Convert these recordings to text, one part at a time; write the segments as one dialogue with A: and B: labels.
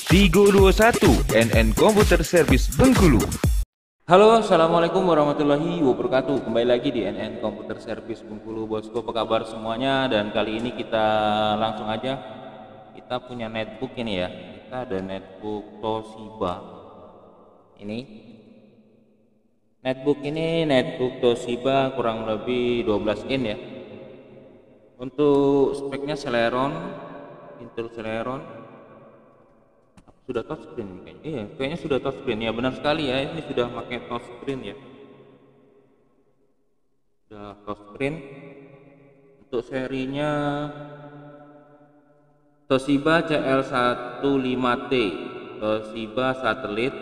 A: 321 NN Computer Service Bengkulu.
B: Halo, assalamualaikum warahmatullahi wabarakatuh. Kembali lagi di NN Computer Service Bengkulu, bosku. Apa kabar semuanya? Dan kali ini kita langsung aja. Kita punya netbook ini ya. Kita ada netbook Toshiba. Netbook Toshiba kurang lebih 12 in ya. Untuk speknya Celeron, Intel Celeron. Sudah touchscreen kayaknya. Iya, kayaknya sudah touchscreen ya, benar sekali ya. Ini sudah pakai touchscreen ya. Sudah touchscreen. Untuk serinya Toshiba CL15T, Toshiba Satelit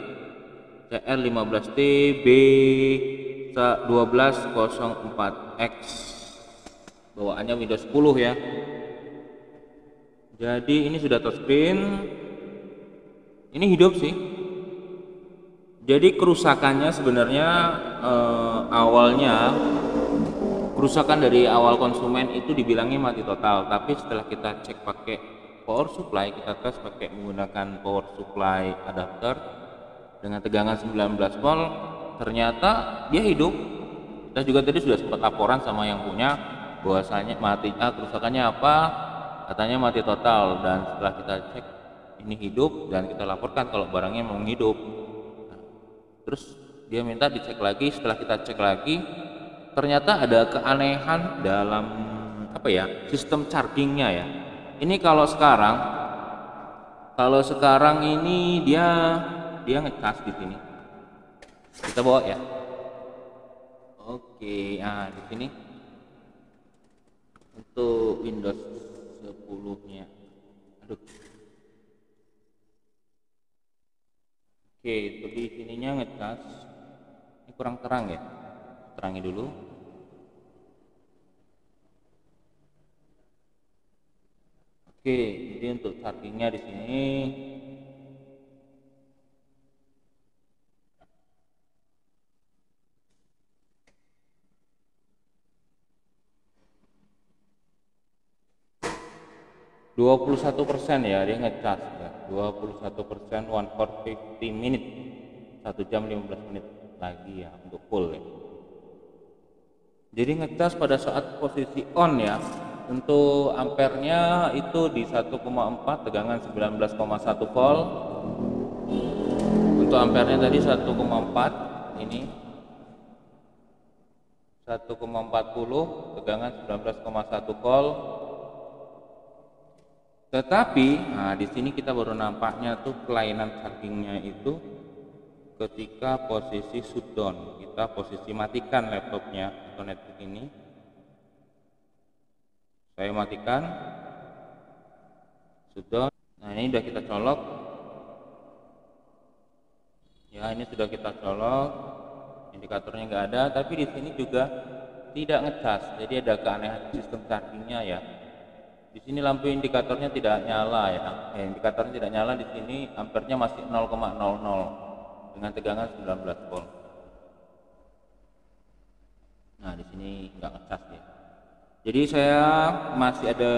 B: CL15T B1204X. Bawaannya Windows 10 ya. Jadi ini sudah touchscreen. Ini hidup sih. Jadi kerusakannya sebenarnya awalnya kerusakan dari awal konsumen itu dibilangnya mati total, tapi setelah kita cek pakai power supply, kita tes pakai menggunakan power supply adapter dengan tegangan 19 volt, ternyata dia hidup. Kita juga tadi sudah sempat laporan sama yang punya bahwasanya mati, kerusakannya apa, katanya mati total, dan setelah kita cek ini hidup dan kita laporkan kalau barangnya memang hidup. Nah, terus dia minta dicek lagi. Setelah kita cek lagi, ternyata ada keanehan dalam sistem chargingnya ya. Ini kalau sekarang ini dia ngecas di sini. Kita bawa ya. Oke, di sini untuk Windows 10-nya. Aduh. Oke, untuk di sininya ngecas. Ini kurang terang ya. Terangi dulu. Oke, jadi untuk chargingnya di sini. %, ya, dia ngecas ya. 21% 1 for 50 menit, 1 jam 15 menit lagi ya untuk full ya. Jadi ngecas pada saat posisi on ya. Untuk ampernya itu di 1,4 tegangan 19,1 volt. Untuk ampernya tadi 1,4, ini 1,40 tegangan 19,1 volt. Tetapi, di sini kita baru nampaknya tuh kelainan chargingnya itu ketika posisi shutdown. Kita posisi matikan laptopnya atau netbook ini. Saya matikan, shutdown. Nah, ini sudah kita colok. Ya, ini sudah kita colok. Indikatornya nggak ada, tapi di sini juga tidak ngecas. Jadi ada keanehan sistem chargingnya ya. Di sini lampu indikatornya tidak nyala ya. Indikatornya tidak nyala di sini, ampernya masih 0,00 dengan tegangan 19 volt. Nah, di sini nggak ngecas ya. Jadi saya masih ada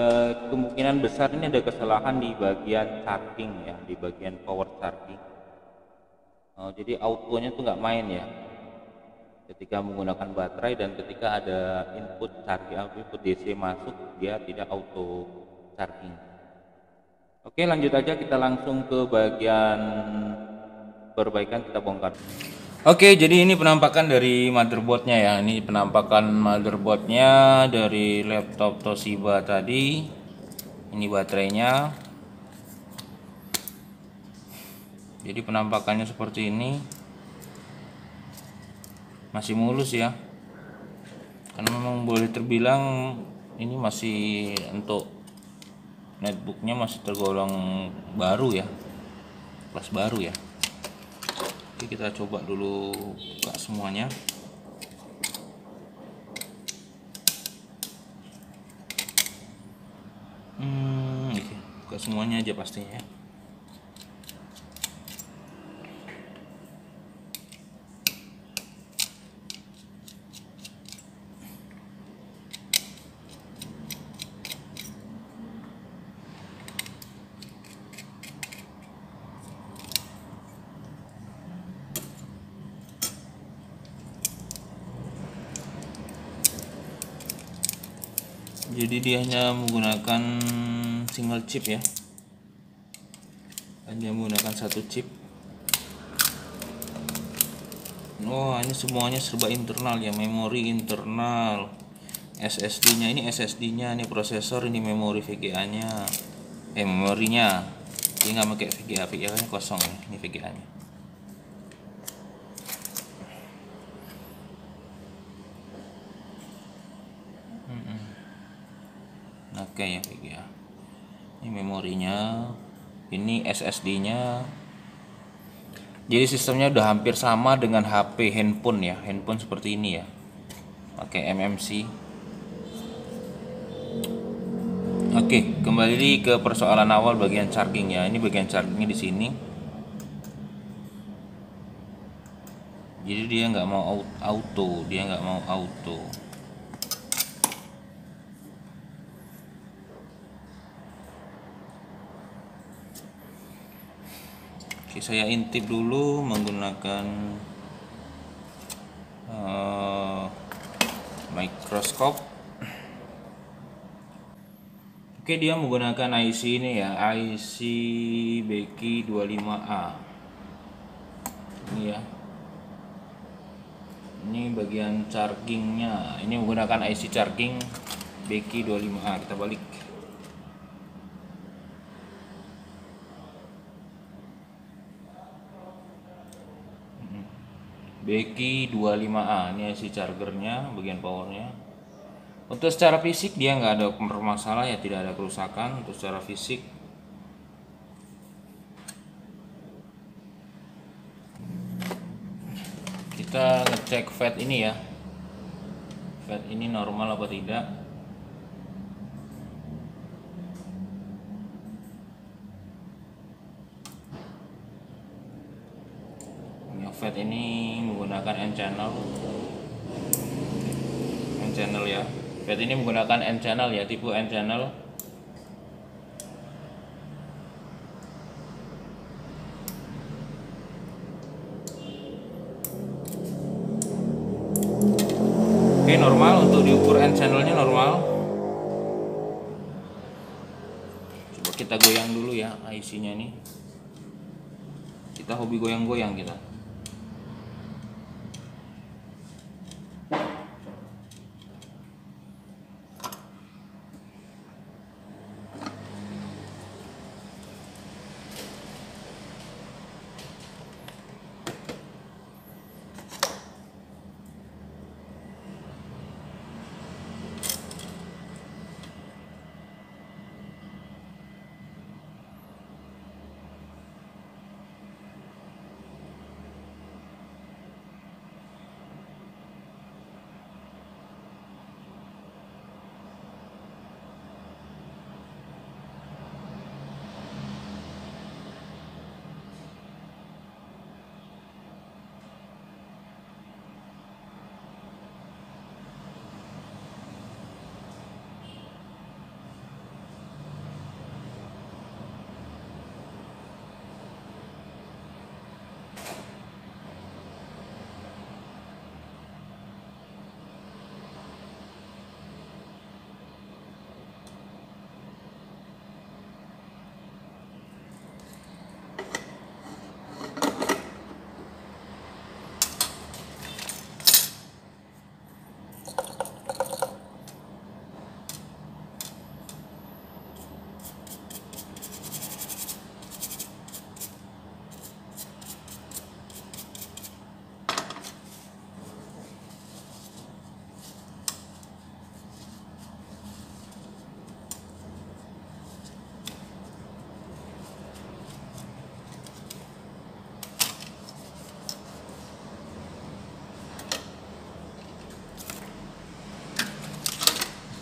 B: kemungkinan besar ini ada kesalahan di bagian charging ya, di bagian power charging. Jadi autonya tuh nggak main ya. Ketika menggunakan baterai dan ketika ada input charging, input DC masuk, dia tidak auto charging. Oke, lanjut aja, kita langsung ke bagian perbaikan, kita bongkar. Oke, jadi ini penampakan dari motherboardnya ya. Ini penampakan motherboardnya dari laptop Toshiba tadi. Ini baterainya. Jadi penampakannya seperti ini. Masih mulus ya. Karena memang boleh terbilang ini masih untuk netbooknya masih tergolong baru ya, kelas baru ya. Oke, kita coba dulu buka semuanya. Oke, buka semuanya aja pastinya ya. Jadi dia hanya menggunakan single chip ya, hanya menggunakan satu chip. Oh, ini semuanya serba internal ya, memori internal, SSD-nya ini SSD-nya, ini prosesor, ini memori VGA-nya, memorinya. Dia nggak pakai VGA, VGA-nya kosong ya, ini VGA-nya. Oke ya VGA. Ini memorinya, ini SSD-nya. Jadi sistemnya udah hampir sama dengan HP handphone ya, handphone seperti ini ya, pakai MMC. Oke, kembali ke persoalan awal bagian charging ya. Ini bagian chargingnya di sini. Jadi dia nggak mau auto. Oke, saya intip dulu menggunakan mikroskop. Oke, dia menggunakan IC ini ya, IC Becky 25A. Ini ya. Ini bagian chargingnya. Ini menggunakan IC charging Becky 25A. Kita balik. Becky 25A, ini IC chargernya, bagian powernya. Untuk secara fisik dia nggak ada bermasalah ya, tidak ada kerusakan untuk secara fisik. Kita ngecek fat ini ya, fat ini normal apa tidak. Fat ini menggunakan N channel ya. Fat ini menggunakan N channel ya, tipe N channel. Oke, normal untuk diukur N channelnya normal. Coba kita goyang dulu ya IC-nya nih. Kita hobi goyang-goyang kita.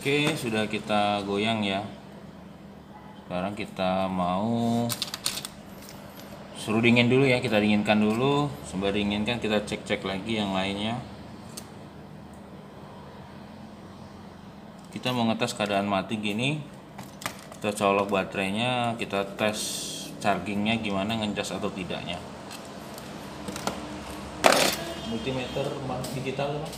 B: Oke, sudah kita goyang ya. Sekarang kita mau suruh dingin dulu ya, kita dinginkan dulu. Sembari dinginkan kita cek-cek lagi yang lainnya. Kita mau ngetes keadaan mati gini. Kita colok baterainya, kita tes chargingnya gimana, ngecas atau tidaknya. Multimeter digital kan?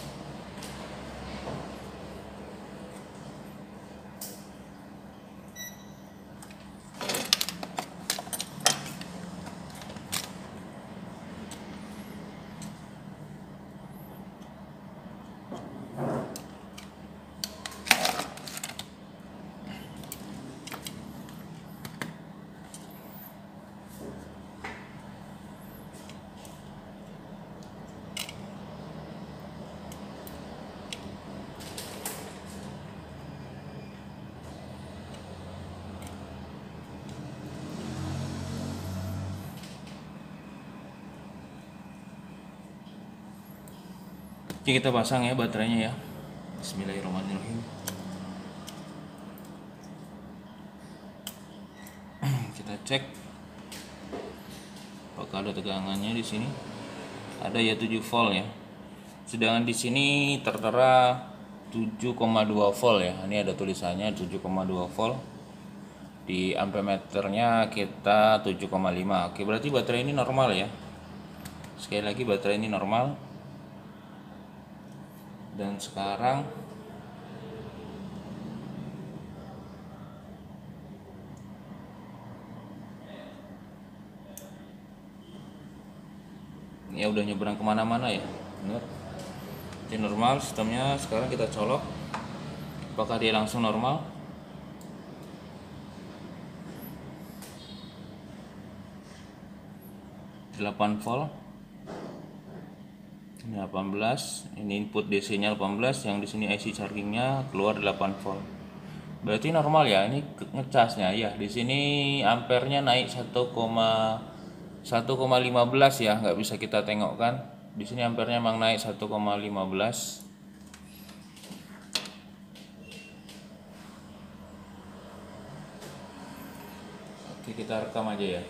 B: Oke, kita pasang ya baterainya ya. Bismillahirrahmanirrahim. Kita cek apakah ada tegangannya di sini. Ada ya 7 volt ya. Sedangkan di sini tertera 7,2 volt ya. Ini ada tulisannya 7,2 volt. Di ampermeternya kita 7,5. Oke, berarti baterai ini normal ya. Sekali lagi baterai ini normal. Dan sekarang ya udah nyebrang kemana-mana ya, bener. Ini normal sistemnya. Sekarang kita colok apakah dia langsung normal. Delapan volt, ini 18, ini input DC nya 18, yang di sini IC chargingnya keluar 8 volt. Berarti normal ya, ini ngecasnya ya. Di sini ampernya naik 1,15 ya, nggak bisa kita tengok kan. Di sini ampernya emang naik 1,15. Oke, kita rekam aja ya.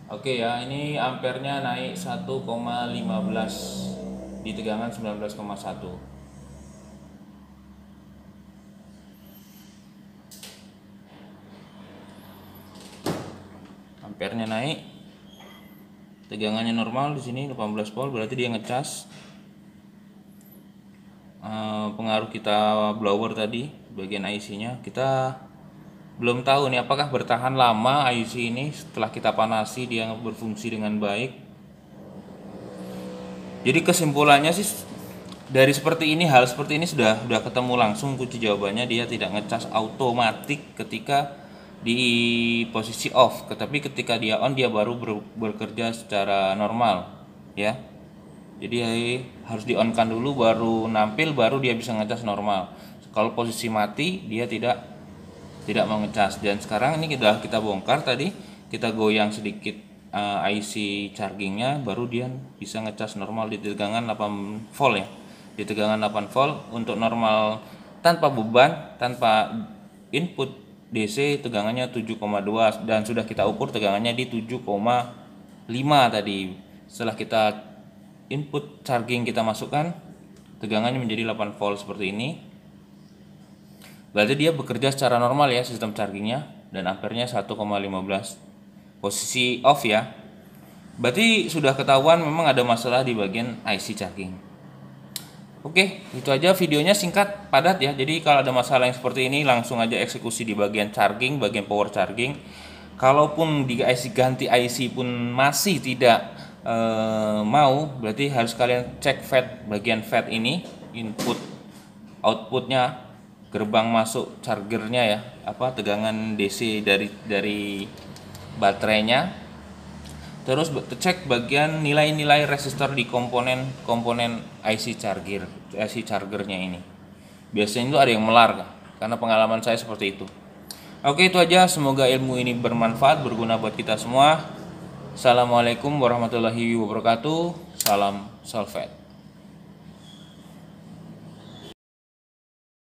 B: Oke ya, ini ampernya naik 1,15 di tegangan 19,1. Ampernya naik, tegangannya normal di sini 18 volt, berarti dia ngecas. Pengaruh kita blower tadi bagian IC-nya, kita belum tahu nih apakah bertahan lama IC ini setelah kita panasi dia berfungsi dengan baik. Jadi kesimpulannya sih dari seperti ini, hal seperti ini sudah ketemu langsung kunci jawabannya. Dia tidak ngecas otomatis ketika di posisi off, tetapi ketika dia on dia baru bekerja secara normal ya. Jadi harus di on kan dulu baru nampil, baru dia bisa ngecas normal. Kalau posisi mati dia tidak mau ngecas. Dan sekarang ini kita bongkar tadi, kita goyang sedikit IC chargingnya, baru dia bisa ngecas normal di tegangan 8 volt ya. Di tegangan 8 volt untuk normal tanpa beban, tanpa input DC, tegangannya 7,2 dan sudah kita ukur tegangannya di 7,5 tadi. Setelah kita input charging kita masukkan, tegangannya menjadi 8 volt seperti ini. Berarti dia bekerja secara normal ya sistem chargingnya, dan ampernya 1,15. Posisi off ya. Berarti sudah ketahuan memang ada masalah di bagian IC charging. Oke, itu aja videonya, singkat, padat ya. Jadi kalau ada masalah yang seperti ini langsung aja eksekusi di bagian charging, bagian power charging. Kalaupun di IC ganti IC pun masih tidak mau, berarti harus kalian cek FET, bagian FET ini, input outputnya, gerbang masuk chargernya ya, tegangan DC dari baterainya. Terus cek bagian nilai-nilai resistor di komponen IC chargernya ini. Biasanya itu ada yang melar, karena pengalaman saya seperti itu. Oke, itu aja, semoga ilmu ini bermanfaat, berguna buat kita semua. Assalamualaikum warahmatullahi wabarakatuh. Salam Solvet.